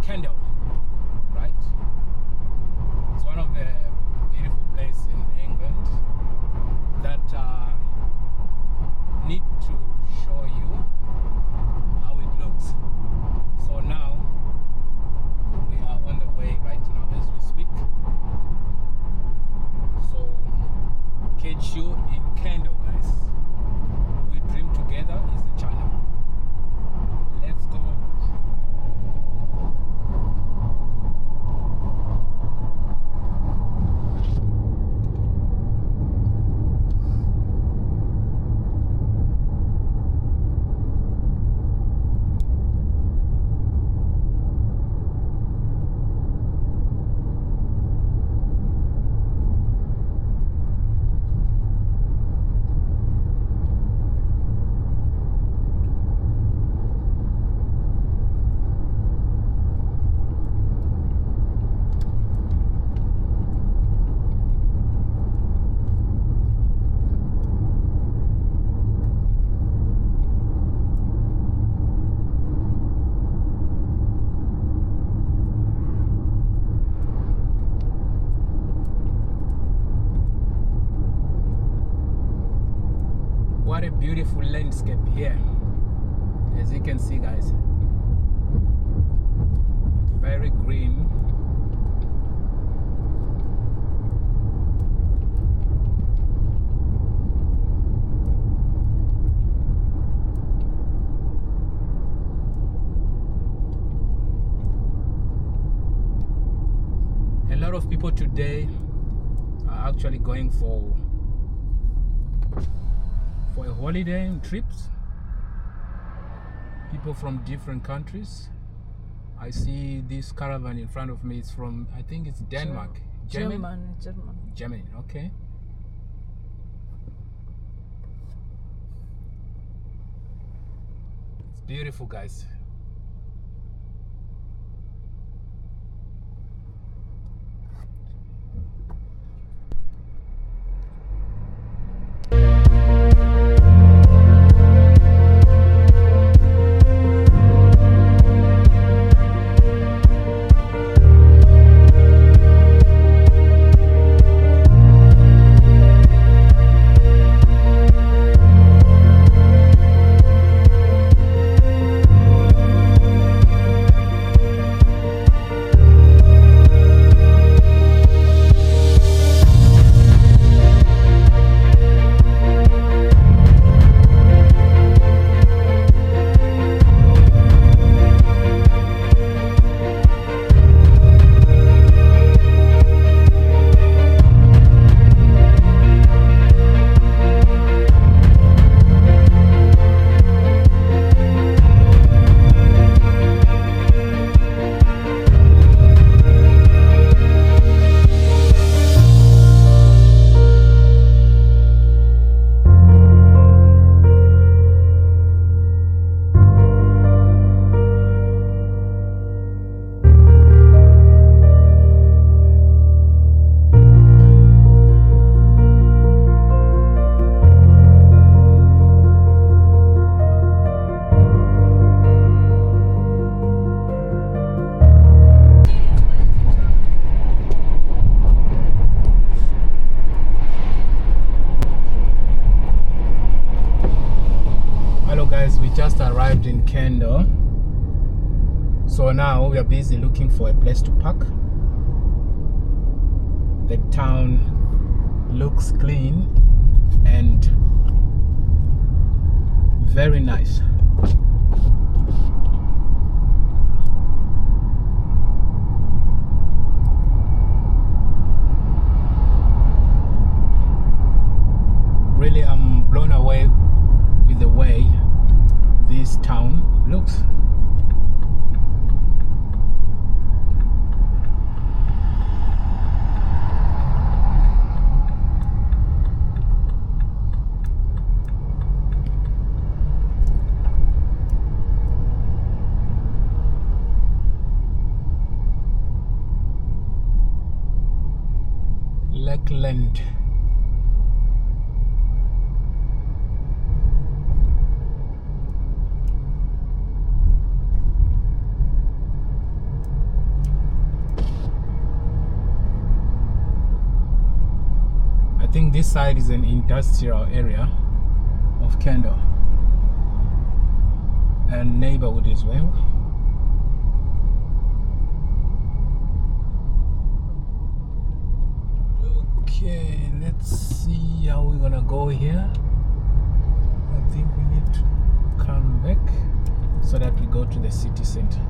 Kendal, right? It's one of the beautiful places in England that need to show you how it looks. So now we are on the way right now as we speak. So catch you in Kendal, guys. We dream together is the channel. Let's go. What a beautiful landscape here, as you can see, guys. Very green. A lot of people today are actually going for a holiday and trips. People from different countries. I see this caravan in front of me. It's from, I think it's Denmark. Germany, okay. It's beautiful, guys. We just arrived in Kendal, so now we are busy looking for a place to park. The town looks clean and very nice. Really, I'm blown away with the way this town looks. Lakeland. this side is an industrial area of Kendal and neighborhood as well. Okay, let's see how we're gonna go here. I think we need to come back so that we go to the city center.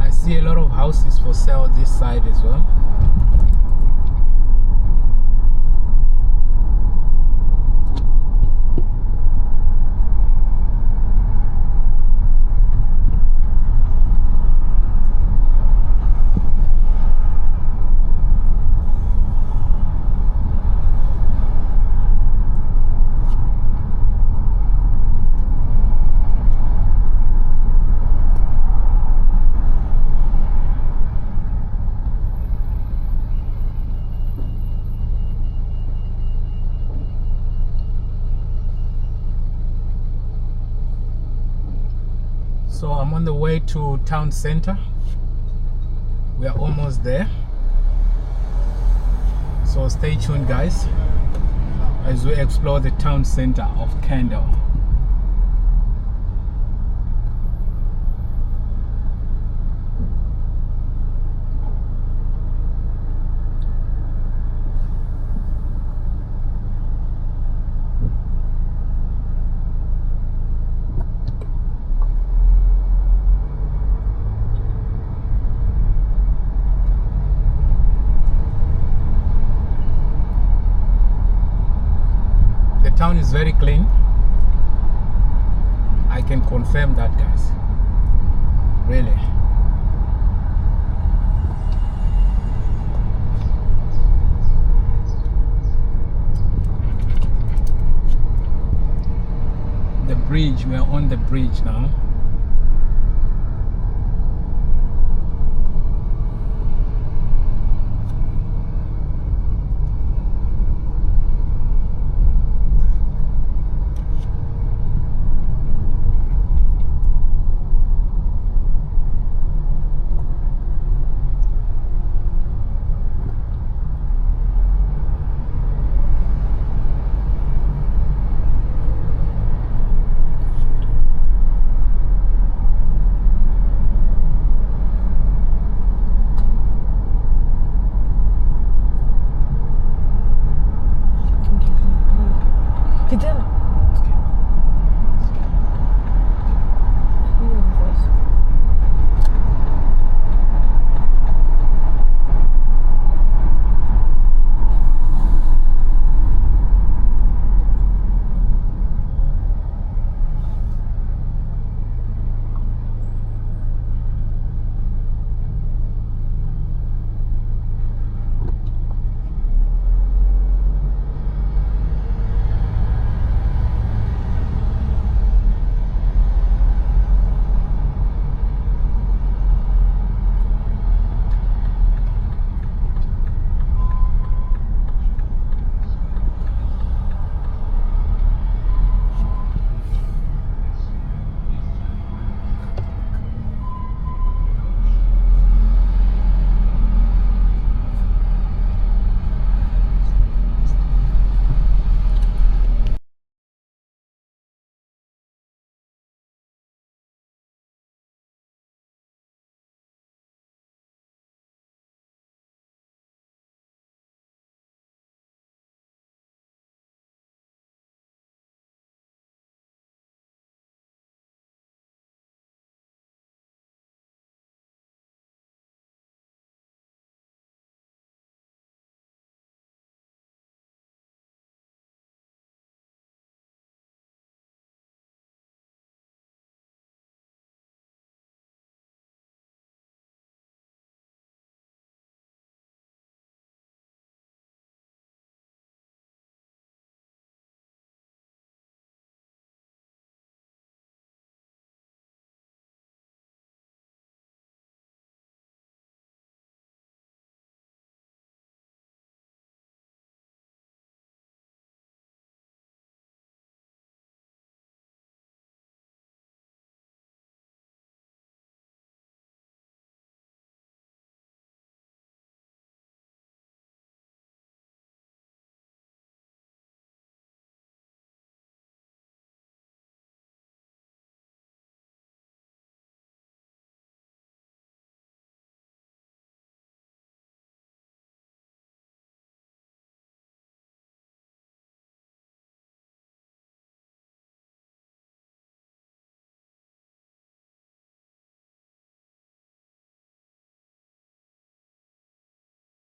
See a lot of houses for sale this side as well. So I'm on the way to town center. We are almost there. So stay tuned, guys, as we explore the town center of Kendal. Town is very clean. I can confirm that, guys. Really. The bridge, we are on the bridge now.